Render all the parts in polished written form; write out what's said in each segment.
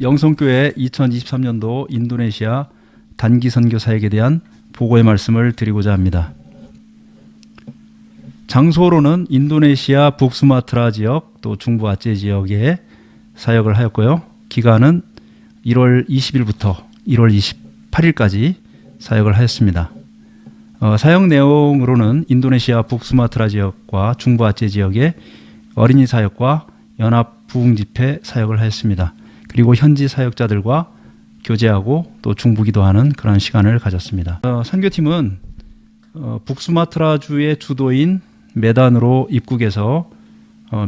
영성교회 2023년도 인도네시아 단기 선교 사역에 대한 보고의 말씀을 드리고자 합니다. 장소로는 인도네시아 북수마트라 지역 또 중부 아체 지역에 사역을 하였고요. 기간은 1월 20일부터 1월 28일까지 사역을 하였습니다. 사역 내용으로는 인도네시아 북수마트라 지역과 중부 아체 지역의 어린이 사역과 연합 부흥 집회 사역을 하였습니다. 그리고 현지 사역자들과 교제하고 또 중부기도하는 그런 시간을 가졌습니다. 선교팀은 북수마트라주의 주도인 메단으로 입국해서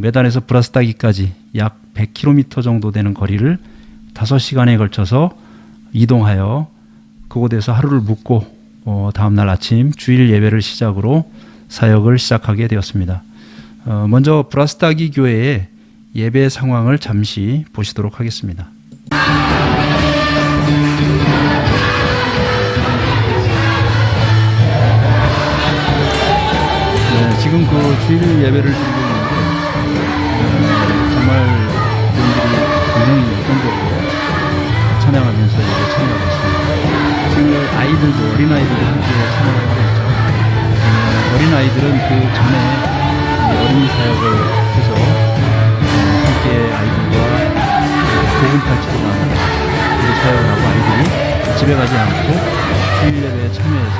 메단에서 브라스타기까지 약 100km 정도 되는 거리를 5시간에 걸쳐서 이동하여 그곳에서 하루를 묵고 다음날 아침 주일 예배를 시작으로 사역을 시작하게 되었습니다. 먼저 브라스타기 교회의 예배 상황을 잠시 보시도록 하겠습니다. 네, 지금 그 주일 예배를 드리고 있는데 정말 분들이 굉장히 열정적으로 찬양하면서 예배 참여하고 있습니다. 지금 아이들도 어린아이들도 함께 참여를 하고 있죠. 어린아이들은 그 전에 어린이 사역을 해서 함께 아이들과 복음 발치도 나누고 사역을 하고 아이들이 집에 가지 않고 주일 예배에 참여해서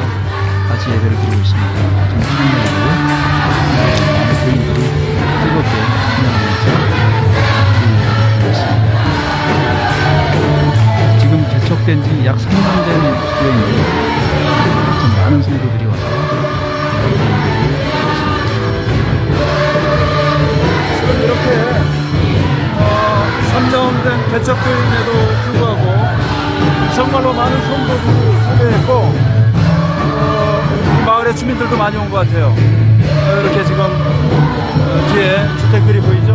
같이 예배를 드리고 있습니다. 좀 희망적으로 많은 교인들이 뜨겁게 찬양하면서 주일 예배를 드리고 있습니다. 지금 개척된 지 약 3년 된 교회인데 좀 많은 성도들이 와서 이렇게 3년 된 개척교회임에도 불구하고 정말로 많은 성도들이 참여했고 이 마을의 주민들도 많이 온 것 같아요. 이렇게 지금 뒤에 주택들이 보이죠.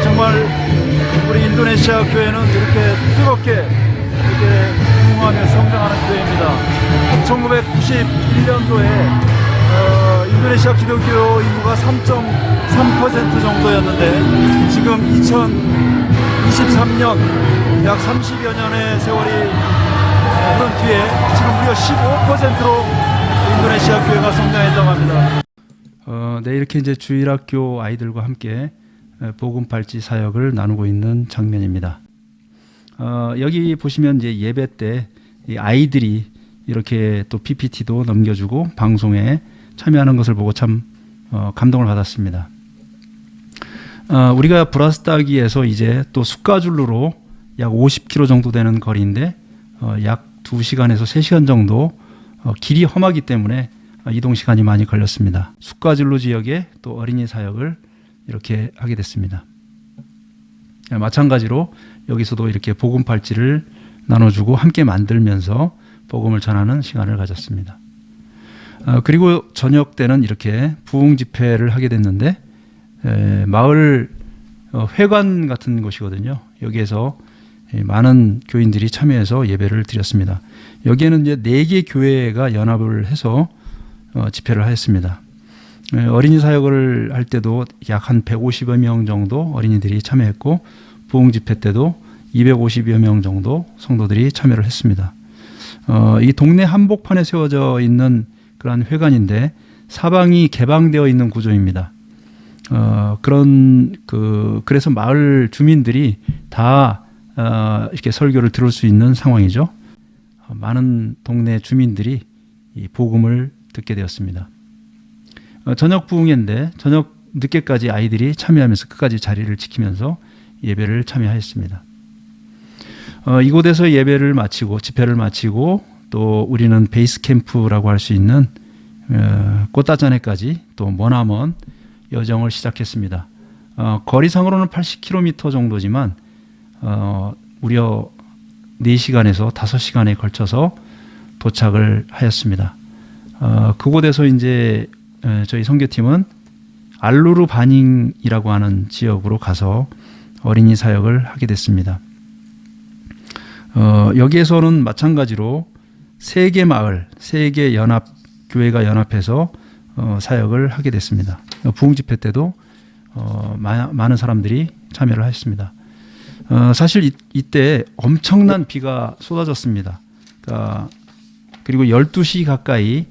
정말 우리 인도네시아 교회는 이렇게 뜨겁게 이렇게 부흥하며 성장하는 교회입니다. 1991년도에 인도네시아 기독교 인구가 3.3% 정도였는데 지금 2023년 약 30여 년의 세월이 흐른 뒤에 지금 무려 15%로 인도네시아 교회가 성장했다고 합니다. 네, 이렇게 이제 주일학교 아이들과 함께 복음 발치 사역을 나누고 있는 장면입니다. 여기 보시면 이제 예배 때 이 아이들이 이렇게 또 PPT도 넘겨주고 방송에 참여하는 것을 보고 참 감동을 받았습니다. 우리가 브라스타기에서 이제 또 숫가줄루로 약 50km 정도 되는 거리인데 약 2시간에서 3시간 정도 길이 험하기 때문에 이동 시간이 많이 걸렸습니다. 숫가줄루 지역에 또 어린이 사역을 이렇게 하게 됐습니다. 마찬가지로 여기서도 이렇게 복음 발찌를 나눠주고 함께 만들면서 복음을 전하는 시간을 가졌습니다. 그리고 저녁 때는 이렇게 부흥 집회를 하게 됐는데 마을 회관 같은 곳이거든요. 여기에서 많은 교인들이 참여해서 예배를 드렸습니다. 여기에는 이제 4개 교회가 연합을 해서 집회를 하였습니다. 어린이 사역을 할 때도 약 한 150여 명 정도 어린이들이 참여했고 부흥 집회 때도 250여 명 정도 성도들이 참여를 했습니다. 이 동네 한복판에 세워져 있는 그러한 회관인데 사방이 개방되어 있는 구조입니다. 그래서 마을 주민들이 다 이렇게 설교를 들을 수 있는 상황이죠. 많은 동네 주민들이 이 복음을 듣게 되었습니다. 저녁 부흥회인데 저녁 늦게까지 아이들이 참여하면서 끝까지 자리를 지키면서 예배를 참여하였습니다. 이곳에서 예배를 마치고 집회를 마치고 또 우리는 베이스 캠프라고 할 수 있는 꽃다자네까지 또 머나먼 여정을 시작했습니다. 거리상으로는 80km 정도지만 무려 4시간에서 5시간에 걸쳐서 도착을 하였습니다. 그곳에서 이제 저희 선교팀은 알루르 바닝이라고 하는 지역으로 가서 어린이 사역을 하게 됐습니다. 여기에서는 마찬가지로 3개 마을, 3개 연합 교회가 연합해서 사역을 하게 됐습니다. 부흥 집회 때도 많은 사람들이 참여를 했습니다. 사실 이때 엄청난 비가 쏟아졌습니다. 그리고 12시 가까이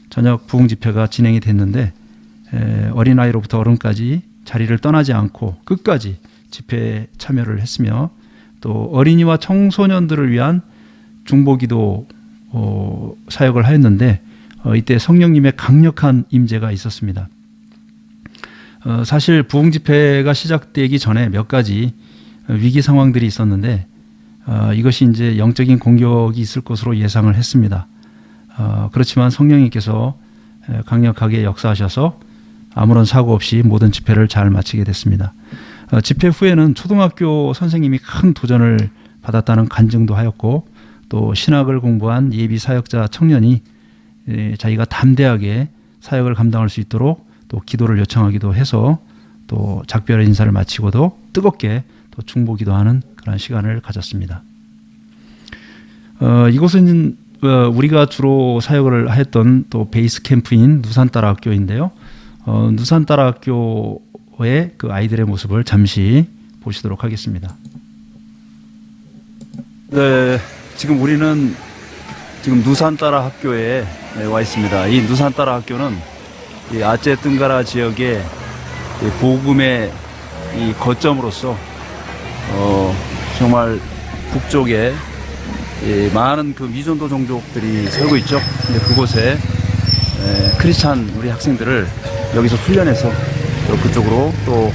저녁 부흥 집회가 진행이 됐는데 어린아이로부터 어른까지 자리를 떠나지 않고 끝까지 집회에 참여를 했으며 또 어린이와 청소년들을 위한 중보기도 사역을 하였는데 이때 성령님의 강력한 임재가 있었습니다. 사실 부흥 집회가 시작되기 전에 몇 가지 위기 상황들이 있었는데 이것이 이제 영적인 공격이 있을 것으로 예상을 했습니다. 그렇지만 성령님께서 강력하게 역사하셔서 아무런 사고 없이 모든 집회를 잘 마치게 됐습니다. 집회 후에는 초등학교 선생님이 큰 도전을 받았다는 간증도 하였고 또 신학을 공부한 예비 사역자 청년이 자기가 담대하게 사역을 감당할 수 있도록 또 기도를 요청하기도 해서 또 작별 인사를 마치고도 뜨겁게 또 중보기도하는 그런 시간을 가졌습니다. 이곳은 우리가 주로 사역을 하였던 또 베이스 캠프인 누산따라학교인데요. 누산따라학교의 그 아이들의 모습을 잠시 보시도록 하겠습니다. 네, 지금 우리는 지금 누산따라 학교에 와 있습니다. 이 누산따라 학교는 이 아제 뜬가라 지역의 복음의 이 거점으로서 정말 북쪽에 많은 그 미전도 종족들이 살고 있죠. 근데 그곳에 크리스찬 우리 학생들을 여기서 훈련해서 또 그쪽으로 또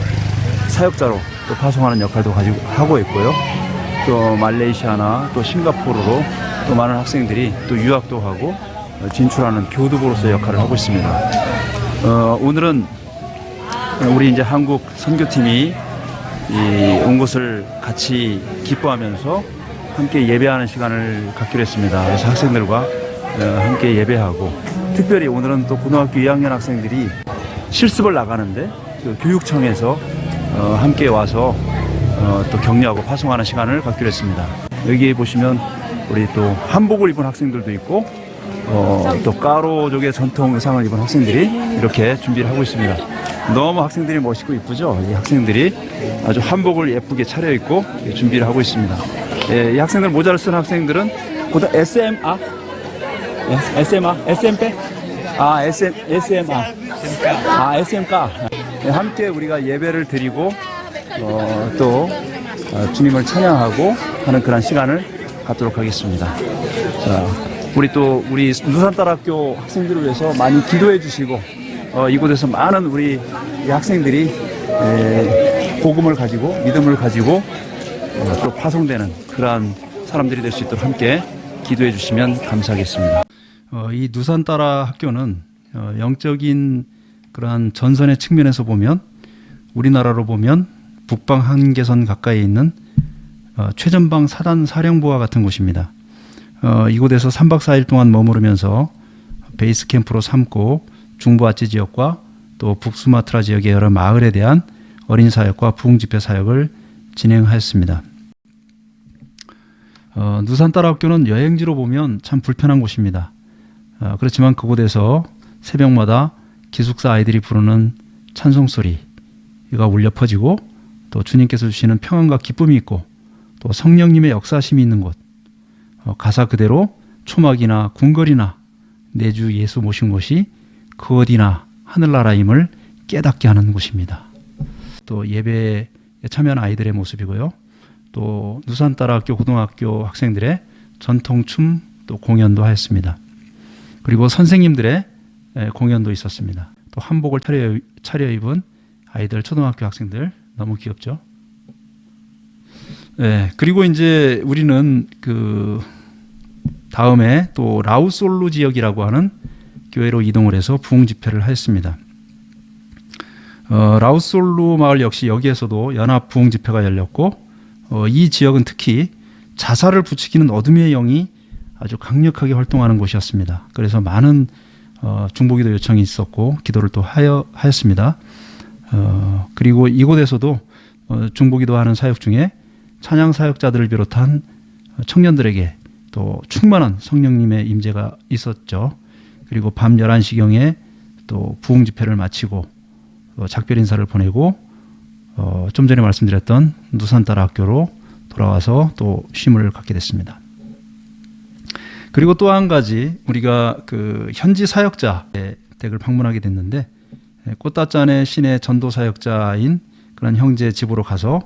사역자로 또 파송하는 역할도 가지고 하고 있고요. 또 말레이시아나 또 싱가포르로 또 많은 학생들이 또 유학도 하고 진출하는 교두보로서의 역할을 하고 있습니다. 오늘은 우리 이제 한국 선교팀이 온 것을 같이 기뻐하면서 함께 예배하는 시간을 갖기로 했습니다. 그래서 학생들과 함께 예배하고 특별히 오늘은 또 고등학교 2학년 학생들이 실습을 나가는데 그 교육청에서 함께 와서 또 격려하고 파송하는 시간을 갖기로 했습니다. 여기 보시면 우리 또 한복을 입은 학생들도 있고 또 까로족의 전통 의상을 입은 학생들이 이렇게 준비를 하고 있습니다. 너무 학생들이 멋있고 이쁘죠? 이 학생들이 아주 한복을 예쁘게 차려입고 준비를 하고 있습니다. 이 학생들 모자를 쓴 학생들은 SMA? SMP? SMA. SM가. 함께 우리가 예배를 드리고 또 주님을 찬양하고 하는 그런 시간을 갖도록 하겠습니다. 자, 우리 누산따라학교 학생들을 위해서 많이 기도해 주시고 이곳에서 많은 우리 학생들이 복음을 가지고 믿음을 가지고 또 파송되는 그러한 사람들이 될 수 있도록 함께 기도해 주시면 감사하겠습니다. 이 누산따라학교는 영적인 그러한 전선의 측면에서 보면 우리나라로 보면 북방 한계선 가까이에 있는 최전방 사단 사령부와 같은 곳입니다. 이곳에서 3박 4일 동안 머무르면서 베이스 캠프로 삼고 중부 아찌 지역과 또 북수마트라 지역의 여러 마을에 대한 어린 사역과 부흥 집회 사역을 진행하였습니다. 누산따라 학교는 여행지로 보면 참 불편한 곳입니다. 그렇지만 그곳에서 새벽마다 기숙사 아이들이 부르는 찬송 소리가 울려 퍼지고 또 주님께서 주시는 평안과 기쁨이 있고 또 성령님의 역사심이 있는 곳, 가사 그대로 초막이나 궁궐이나 내 주 예수 모신 곳이 그 어디나 하늘나라임을 깨닫게 하는 곳입니다. 또 예배에 참여한 아이들의 모습이고요. 또 누산따라학교 고등학교 학생들의 전통춤 또 공연도 하였습니다. 그리고 선생님들의 공연도 있었습니다. 또 한복을 차려입은 아이들 초등학교 학생들 너무 귀엽죠? 네, 그리고 이제 우리는 그 다음에 또 라우솔루 지역이라고 하는 교회로 이동을 해서 부흥 집회를 하였습니다. 라우솔루 마을 역시 여기에서도 연합 부흥 집회가 열렸고 이 지역은 특히 자살을 부추기는 어둠의 영이 아주 강력하게 활동하는 곳이었습니다. 그래서 많은 중보기도 요청이 있었고 기도를 또 하였습니다. 그리고 이곳에서도 중보기도하는 사역 중에 찬양 사역자들을 비롯한 청년들에게 또 충만한 성령님의 임재가 있었죠. 그리고 밤 11시경에 또 부흥 집회를 마치고 작별 인사를 보내고 좀 전에 말씀드렸던 누산따라 학교로 돌아와서 또 쉼을 갖게 됐습니다. 그리고 또 한 가지 우리가 그 현지 사역자의 댁을 방문하게 됐는데 꽃다짠의 신의 전도 사역자인 그런 형제 집으로 가서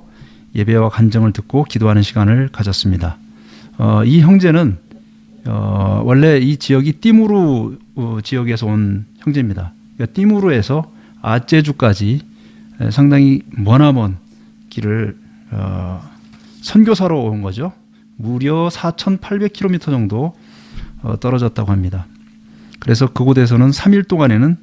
예배와 간증을 듣고 기도하는 시간을 가졌습니다. 이 형제는 원래 이 지역이 띠무르 지역에서 온 형제입니다. 그러니까 띠무르에서 아제주까지 상당히 머나먼 길을 선교사로 온 거죠. 무려 4,800km 정도 떨어졌다고 합니다. 그래서 그곳에서는 3일 동안에는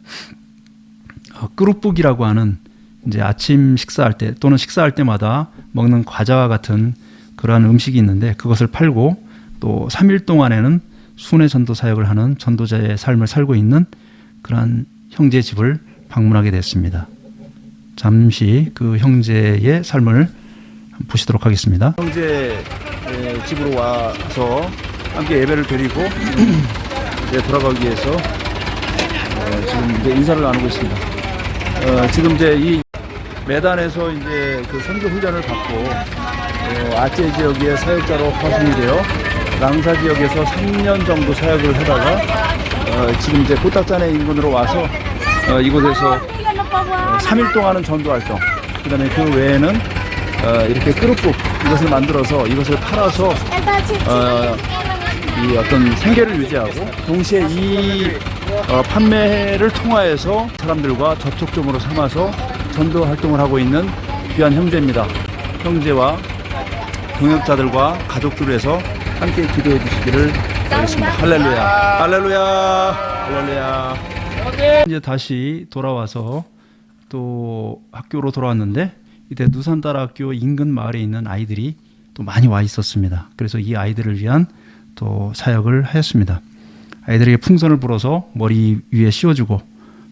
끄룩북이라고 하는 이제 아침 식사할 때 또는 식사할 때마다 먹는 과자와 같은 그러한 음식이 있는데 그것을 팔고 또 3일 동안에는 순회 전도 사역을 하는 전도자의 삶을 살고 있는 그러한 형제 집을 방문하게 됐습니다. 잠시 그 형제의 삶을 보시도록 하겠습니다. 형제 집으로 와서 함께 예배를 드리고 이제 돌아가기 위해서 지금 이제 인사를 나누고 있습니다. 지금 이제 이 매단에서 이제 그 선교 훈련을 받고 아제 지역의 사역자로 파송이 되어 랑사 지역에서 3년 정도 사역을 하다가 지금 이제 꽃다짠의 인근으로 와서 이곳에서 3일 동안은 전도 활동, 그다음에 그 외에는 이렇게 끄룩북 이것을 만들어서 이것을 팔아서 이 어떤 생계를 유지하고 동시에 이 판매를 통하여서 사람들과 접촉점으로 삼아서 전도 활동을 하고 있는 귀한 형제입니다. 형제와 동역자들과 가족들을 해서 함께 기도해 주시기를 바라겠습니다. 할렐루야, 할렐루야, 할렐루야. 이제 다시 돌아와서 또 학교로 돌아왔는데 이때 누산따라학교 인근 마을에 있는 아이들이 또 많이 와 있었습니다. 그래서 이 아이들을 위한 또 사역을 하였습니다. 아이들에게 풍선을 불어서 머리 위에 씌워주고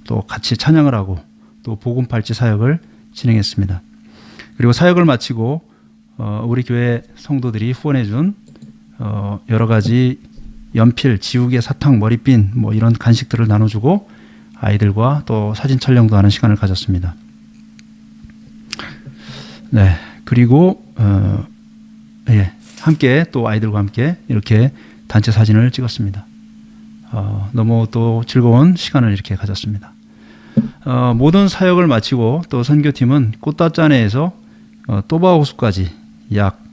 또 같이 찬양을 하고 또 복음팔찌 사역을 진행했습니다. 그리고 사역을 마치고 우리 교회 성도들이 후원해준 여러 가지 연필, 지우개, 사탕, 머리핀 뭐 이런 간식들을 나눠주고 아이들과 또 사진 촬영도 하는 시간을 가졌습니다. 네, 그리고 함께 또 아이들과 함께 이렇게 단체 사진을 찍었습니다. 너무 또 즐거운 시간을 이렇게 가졌습니다. 모든 사역을 마치고 또 선교팀은 꽃다짜네에서 또바호수까지 약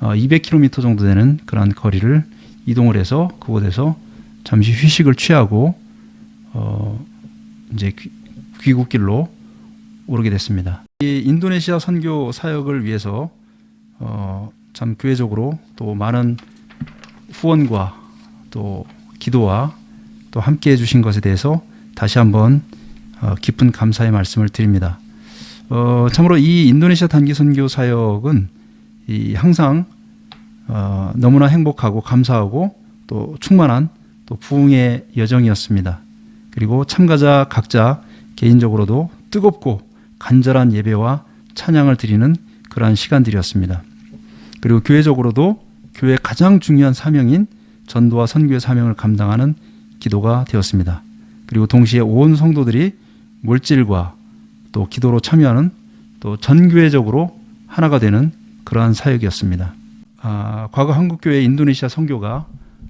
200km 정도 되는 그런 거리를 이동을 해서 그곳에서 잠시 휴식을 취하고 이제 귀국길로 오르게 됐습니다. 이 인도네시아 선교 사역을 위해서 참 교회적으로 또 많은 후원과 또 기도와 또 함께 해주신 것에 대해서 다시 한번 깊은 감사의 말씀을 드립니다. 참으로 이 인도네시아 단기 선교 사역은 항상 너무나 행복하고 감사하고 또 충만한 또 부흥의 여정이었습니다. 그리고 참가자 각자 개인적으로도 뜨겁고 간절한 예배와 찬양을 드리는 그러한 시간들이었습니다. 그리고 교회적으로도 교회의 가장 중요한 사명인 전도와 선교의 사명을 감당하는 기도가 되었습니다. 그리고 동시에 온 성도들이 물질과 또 기도로 참여하는 또 전교회적으로 하나가 되는 그러한 사역이었습니다. 과거 한국교회 인도네시아 선교가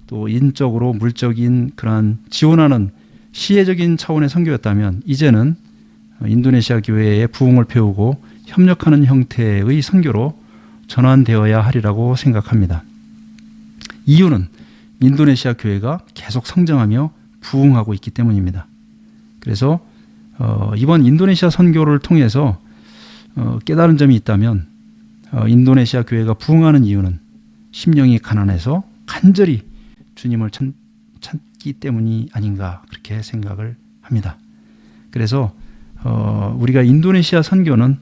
또 인적으로 물적인 그러한 지원하는 시혜적인 차원의 선교였다면 이제는 인도네시아 교회의 부흥을 배우고 협력하는 형태의 선교로 전환되어야 하리라고 생각합니다. 이유는 인도네시아 교회가 계속 성장하며 부흥하고 있기 때문입니다. 그래서 이번 인도네시아 선교를 통해서 깨달은 점이 있다면 인도네시아 교회가 부흥하는 이유는 심령이 가난해서 간절히 주님을 찾기 때문이 아닌가 그렇게 생각을 합니다. 그래서 우리가 인도네시아 선교는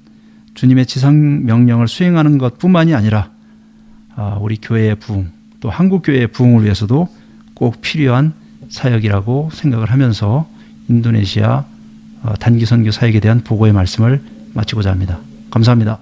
주님의 지상 명령을 수행하는 것뿐만이 아니라 우리 교회의 부흥 또 한국 교회의 부흥을 위해서도 꼭 필요한 사역이라고 생각을 하면서 인도네시아 단기 선교 사역에 대한 보고의 말씀을 마치고자 합니다. 감사합니다.